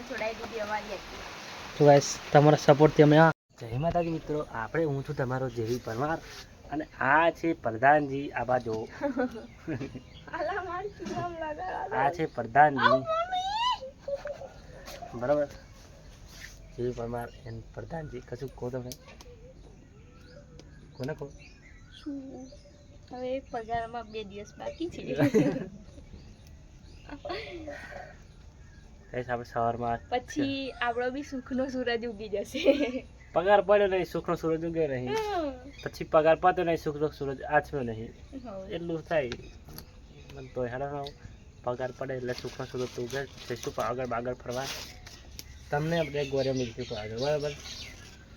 છોડાઈ દીધી અમારી તો ગાઈસ તમારા સપોર્ટથી અમે જય માતાજી મિત્રો, આપણે હું છું તમારો જેવી પરમાર અને આ છે પ્રધાનજી. આ બાજુ આ છે પ્રધાનજી, બરાબર. જેવી પરમાર એન પ્રધાનજી. કશું કહો તમે, કોને કહો? હવે પગારમાં 2 દિવસ બાકી છે. આપણે સવારમાં પછી આપણો બી સુખનો સૂરજ ઉગી જશે. પગાર પડ્યો નહીં, સુખનો સૂરજ ઉગ્યો નહીં, પછી પગાર પાતો નહીં, સુખનો સૂરજ આછ્યો નહીં, એટલું થાય. મને તો હેરાન પગાર પડે એટલે સુખનો સૂરજ તો ઉગે. જઈશું આગળ ફરવા, તમને આપણે ગોરે મૂકીશું આગળ, બરાબર.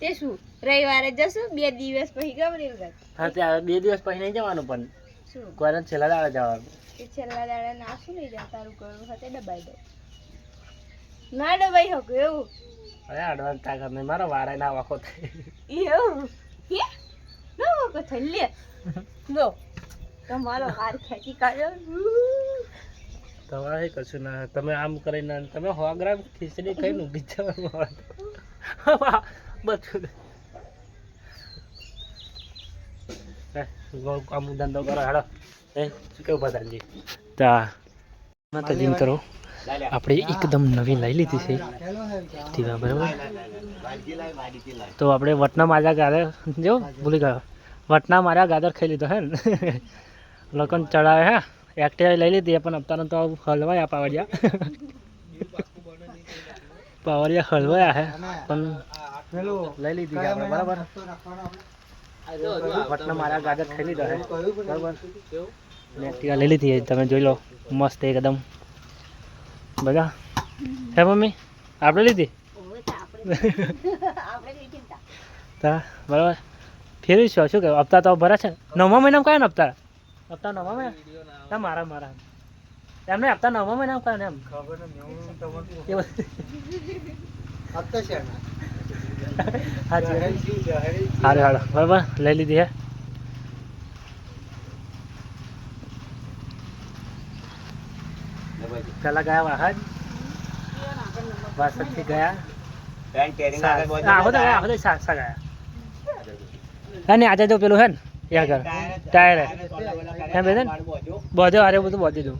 તે શું રવિવારે જશું 2 દિવસ પછી ગમરેવગઢ? હા, ત્યાં 2 દિવસ પછી નહીં જવાનું, પણ શું ગોરે છેલ્લા દાડે જવાનું. એ છેલ્લા દાડે ના શું લઈ જા, તારું કરવું હતે દબાઈ દો. ના દબાઈ શકો એવું? અરે અડવાન્સ તાકાત નહીં, મારો વારે ના વાંકો થાય એવું હે ના વાંકો થઈ લે લો તમારો હાર ખેંચી કાઢ્યો. તમારે કશું ના, તમે આમ કરીને તમે 100 ગ્રામ ખીચડી ખાઈને ઊંઘી જવાનું બધું. કામ ધંધો કરો હેડો. શું કેવું પ્રધાનજી? તા માતાજી કરો, આપણે એકદમ નવી લઈ લીધી છે દીવા, બરાબર. તો આપણે વટના માર્યા ગાદર, જો ભૂલી ગયો, વટના માર્યા ગાદર ખાઈ લીધો હે ને. લોકોને ચડાવે હે. એક્ટિવા લઈ લીધી પણ અત્યારે તો હલવાયા પાવડિયા હલવાયા હે, પણ લઈ લીધી આપણે, બરાબર. વટના માર્યા ગાદર ખાઈ લીધો હે, બરાબર. એક્ટિવા લઈ લીધી, તમે જોઈ લો, મસ્ત એકદમ. બધા હે મમ્મી આપણે લીધી તા, બરાબર. ફેરવીશું શું કહેવાય, હપ્તા તો ભરા છે. 9મા મહિનામાં કયા ને હપ્તા? 9મા મહિના મારા એમને હપ્તા 9મા મહિનામાં કયા ને એમ હારે હાલો, બરાબર. લઈ લીધી હે. પેલા ગયા વાહન વાસદથી ગયા ને આજે તો પેલું હે ને યાર ટાયર હે બે બધો અરે બધું બધી દઉં.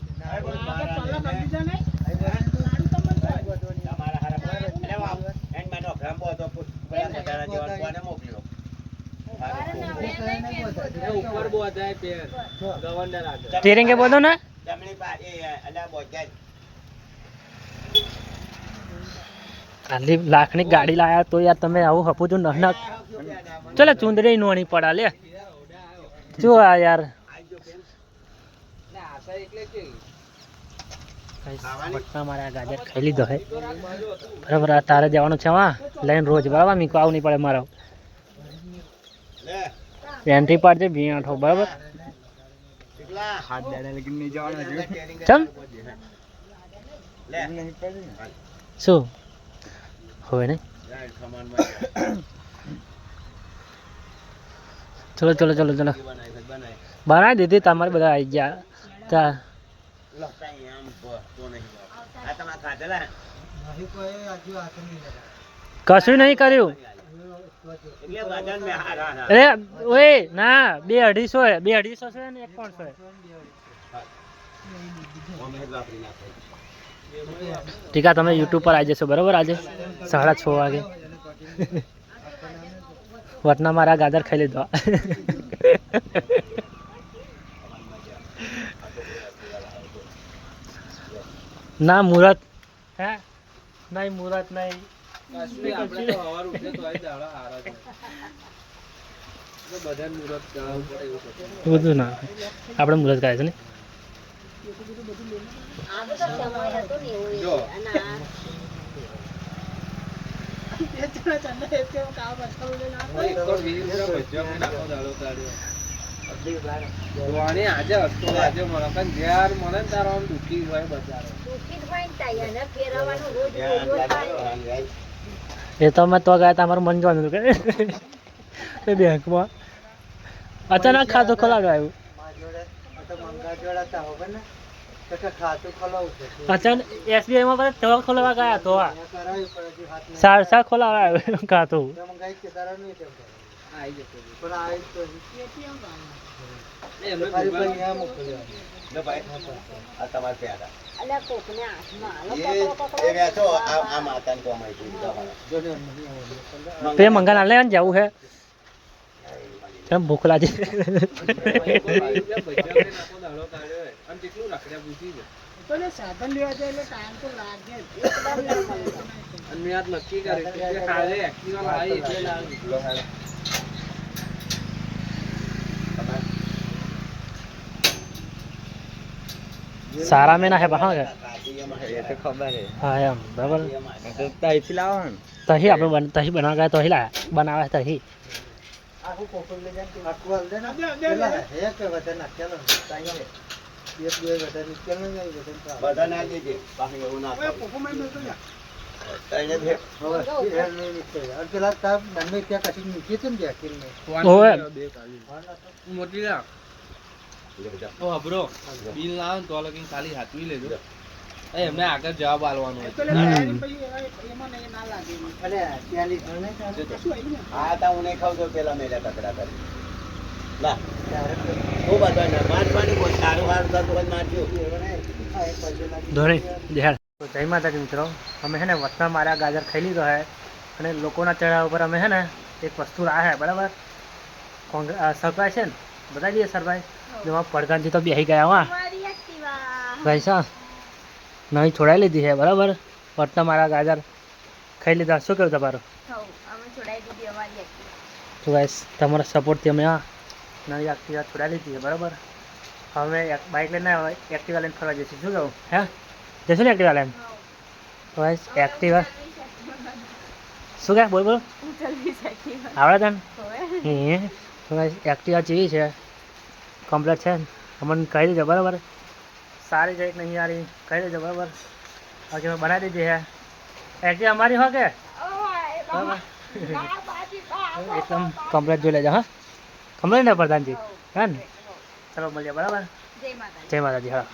સ્ટીરિંગ એ બધો ને ખાલી લાખની ગાડી લાયા તો યાર તમે આવું હપું છું ન. ચલો ચુંદડી નોણી પડા લે જો આ યાર. મારા ગાજર ખાઈ લીધો હે, બરાબર. આ તારે જવાનું છે વા લઈને રોજ, બરાબર. મીકો આવું નહીં પડે મારો. એન્ટ્રી પાડજે ભીયાઠો, બરાબર. ચમ શું હોય ને? ચલો ચલો ચલો ચલો બનાવી દીધી તમારે, બધા આવી ગયા. ત્યાં કશું નહીં કર્યું. અરે ઓય ના, 2-250 2-250 છે ને 1-500. ઠીક, તમે યુટ્યુબ પર આવી જશો, બરાબર. આજે 6:30 વાગે વટના મારા ગાજર ખાઈ લીધો. ના મુહૂર્ત હે નહીં, મુહૂર્ત નહીં. બધું ના આપણે મુહૂર્ત કાઢે છે ને. એ તો અમે તો ગયા હતા, અમારું મન જોવાનું કે બેંકમાં અચાનક ખાતું ખોલાડો આવ્યું. અચાનક SBI માં બધા તો ખોલવા ગયા તો સાર ખોલાવા ખાતું તે મંગા લે જવું છે કેમ ભૂખ લાગી સાધન લેવા જાય એટલે ટાઈમ તો લાગે નક્કી કરે સારા મેં ના હે બહાર ખબર હે હા એમ બરાબર તઈથી લાવો ને તહી આપણે તહી બનાવવા ગયા તહી લાયા બનાવે તહી બિલ ના આવે તો લગીને ખાલી હાથવી લેજો એમને આગળ જવાબ આલવાનો ધોની જય માતાજી મિત્રો અમે છે ને વતના મારા ગાજર ખાઈ લીધો હે અને લોકોના ચહેરા ઉપર અમે છે ને એક વસ્તુ લાવ્યા હે બરાબર સરપ્રાઈઝ છે ને બતાવી દઈએ સરપ્રાઈઝ જેમાં પડકાનથી તો બેસી ગયા હા ભાઈ સા નવી છોડાઈ લીધી છે બરાબર વતના મારા ગાજર ખાઈ લીધા શું કેવું તમારું તો ગાઈસ તમારા સપોર્ટથી અમે આ નવી એક્ટિવા છોડાઈ લીધી છે બરાબર હવે બાઇક લઈને એક્ટિવા લઈને ફરવા જઈશું શું કહું હે જઈશું ને એક્ટિવા લઈને તો ગાઈસ એક્ટિવા શું કહે બોલ બોલ આવડે તને તો ગાઈસ એક્ટિવા જેવી છે કમ્પ્લેટ છે અમને કહી દેજો બરાબર સારી છે કે નહીં યારી કહી દેજો બરાબર બાકી મેં બનાવી દીધી છે એક્ટિવા અમારી હો કે બરાબર એકદમ કમ્પ્લેટ જોઈ લેજો હા કમ્પ્લેટ ને પ્રધાનજી હા ને ચલો મળીએ બરાબર જય માતાજી હા